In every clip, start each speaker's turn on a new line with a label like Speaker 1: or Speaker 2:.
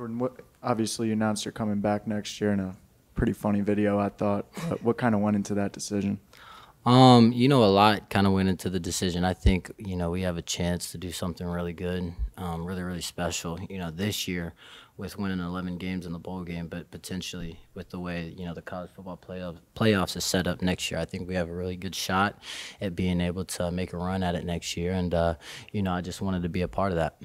Speaker 1: Jordan, obviously you announced you're coming back next year in a pretty funny video, I thought. What kind of went into that decision?
Speaker 2: A lot kind of went into the decision. I think, we have a chance to do something really good, really, really special, this year with winning 11 games in the bowl game, but potentially with the way, the college football playoffs is set up next year. I think we have a really good shot at being able to make a run at it next year. And, I just wanted to be a part of that.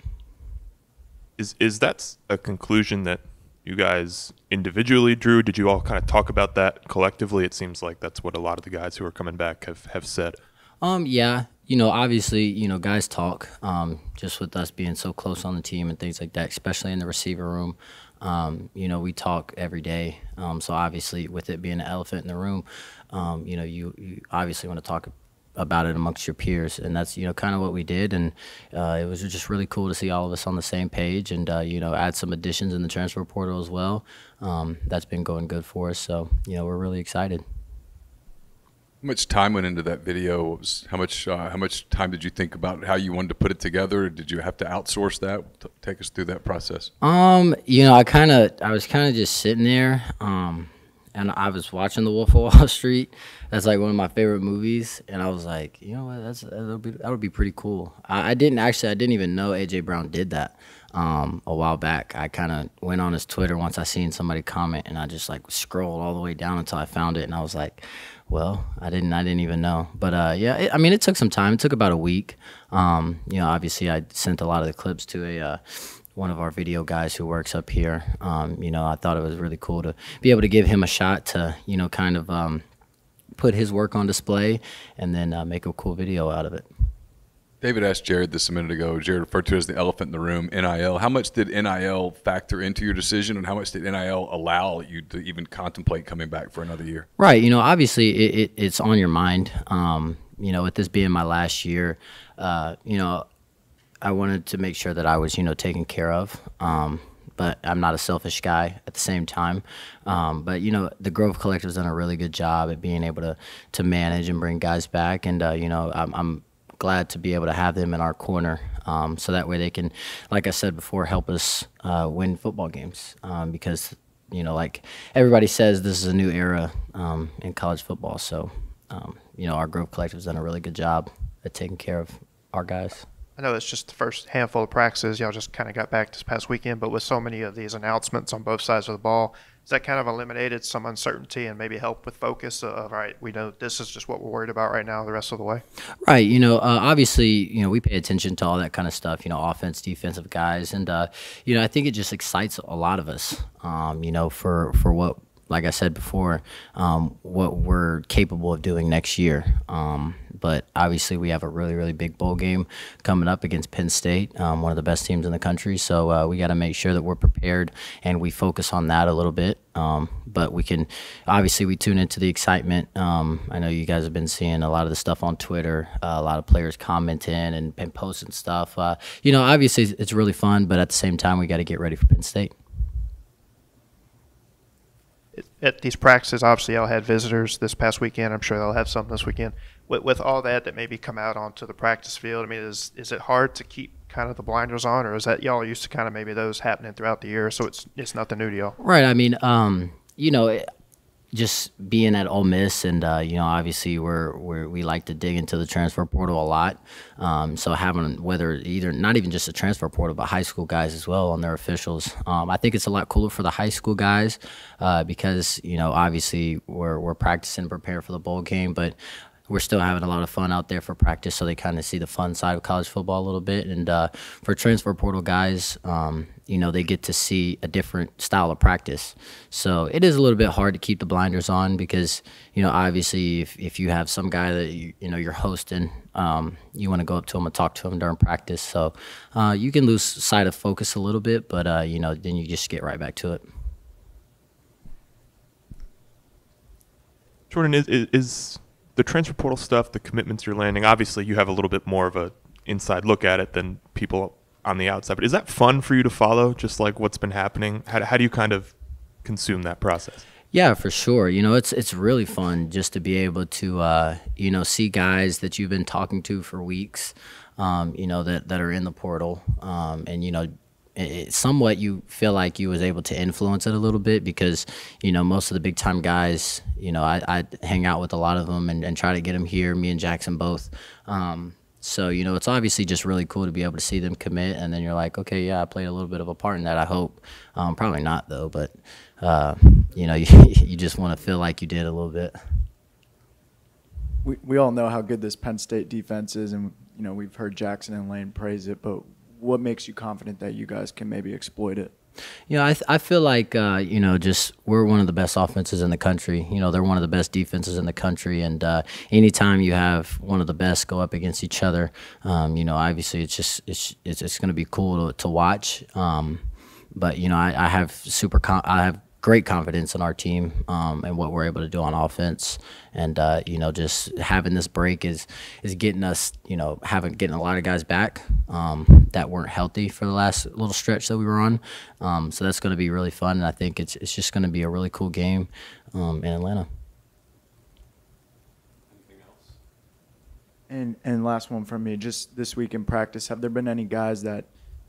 Speaker 3: Is that a conclusion that you guys individually drew? Did you all kind of talk about that collectively? It seems like that's what a lot of the guys who are coming back have said.
Speaker 2: Yeah, obviously, guys talk, just with us being so close on the team and things like that, especially in the receiver room. We talk every day. So obviously with it being an elephant in the room, you obviously want to talk about it amongst your peers, and that's kind of what we did. And it was just really cool to see all of us on the same page, and add some additions in the transfer portal as well. That's been going good for us, so we're really excited.
Speaker 4: How much time went into that video? How much time did you think about how you wanted to put it together? Did you have to outsource that? Take us through that process.
Speaker 2: I was kind of just sitting there, and I was watching The Wolf of Wall Street. That's like one of my favorite movies, and I was like, you know what, that would be pretty cool. I didn't even know AJ Brown did that a while back. I kind of went on his Twitter once I seen somebody comment, and I just like scrolled all the way down until I found it, and I was like, well, I didn't even know. But it took some time. It took about a week. Obviously I sent a lot of the clips to one of our video guys who works up here. I thought it was really cool to be able to give him a shot to, kind of put his work on display and then make a cool video out of it.
Speaker 4: David asked Jared this a minute ago. Jared referred to it as the elephant in the room, NIL. How much did NIL factor into your decision, and how much did NIL allow you to even contemplate coming back for another year?
Speaker 2: Right. Obviously it's on your mind. With this being my last year, I wanted to make sure that I was, taken care of. But I'm not a selfish guy at the same time. But the Grove Collective's done a really good job at being able to manage and bring guys back. And, I'm glad to be able to have them in our corner, so that way they can, like I said before, help us win football games. Because, like everybody says, this is a new era in college football. So, our Grove Collective's done a really good job at taking care of our guys.
Speaker 5: I know it's just the first handful of practices. Y'all just kind of got back this past weekend, but with so many of these announcements on both sides of the ball, has that kind of eliminated some uncertainty and maybe help with focus of, all right, we know this is just what we're worried about right now the rest of the way?
Speaker 2: Right. Obviously, we pay attention to all that kind of stuff, offense, defensive guys. And, I think it just excites a lot of us, for what, like I said before, what we're capable of doing next year. But obviously we have a really, really big bowl game coming up against Penn State, one of the best teams in the country. So we got to make sure that we're prepared and we focus on that a little bit. But we tune into the excitement. I know you guys have been seeing a lot of the stuff on Twitter, a lot of players commenting and posting stuff. Obviously it's really fun, but at the same time we got to get ready for Penn State.
Speaker 5: At these practices, obviously y'all had visitors this past weekend. I'm sure they'll have some this weekend. With all that maybe come out onto the practice field, is it hard to keep kind of the blinders on, or is that y'all used to kind of maybe those happening throughout the year, so it's nothing new to y'all?
Speaker 2: Right. Just being at Ole Miss, and obviously we like to dig into the transfer portal a lot. So having not even just a transfer portal, but high school guys as well on their officials, I think it's a lot cooler for the high school guys because obviously we're practicing and preparing for the bowl game, but we're still having a lot of fun out there for practice, so they kind of see the fun side of college football a little bit. And for transfer portal guys, they get to see a different style of practice. So it is a little bit hard to keep the blinders on because, obviously if you have some guy that you're hosting, you want to go up to him and talk to him during practice. So you can lose sight of focus a little bit, but then you just get right back to it.
Speaker 3: Jordan, is the transfer portal stuff, the commitments you're landing, obviously you have a little bit more of a inside look at it than people on the outside, but is that fun for you to follow, just like what's been happening? How do you kind of consume that process?
Speaker 2: Yeah, for sure. It's really fun just to be able to, see guys that you've been talking to for weeks, that are in the portal, and, somewhat you feel like you was able to influence it a little bit because, most of the big time guys, I hang out with a lot of them and try to get them here, me and Jackson both. So, it's obviously just really cool to be able to see them commit. And then you're like, okay, yeah, I played a little bit of a part in that, I hope. Probably not, though. But, you just want to feel like you did a little bit.
Speaker 1: We all know how good this Penn State defense is, and, we've heard Jackson and Lane praise it. But what makes you confident that you guys can maybe exploit it?
Speaker 2: I feel like, just we're one of the best offenses in the country. They're one of the best defenses in the country. And anytime you have one of the best go up against each other, obviously it's going to be cool to watch. But, I have great confidence in our team and what we're able to do on offense. And, just having this break is getting us, getting a lot of guys back that weren't healthy for the last little stretch that we were on. So that's going to be really fun. And I think it's just going to be a really cool game in Atlanta.
Speaker 1: And last one from me, just this week in practice, have there been any guys that,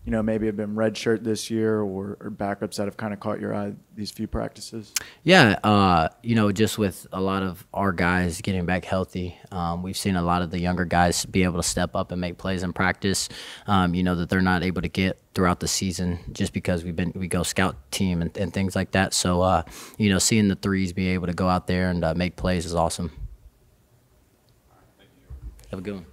Speaker 1: maybe have been redshirt this year or backups that have kind of caught your eye these few practices?
Speaker 2: Yeah, just with a lot of our guys getting back healthy, we've seen a lot of the younger guys be able to step up and make plays in practice, that they're not able to get throughout the season just because we go scout team and things like that. So, seeing the threes be able to go out there and make plays is awesome. Have a good one.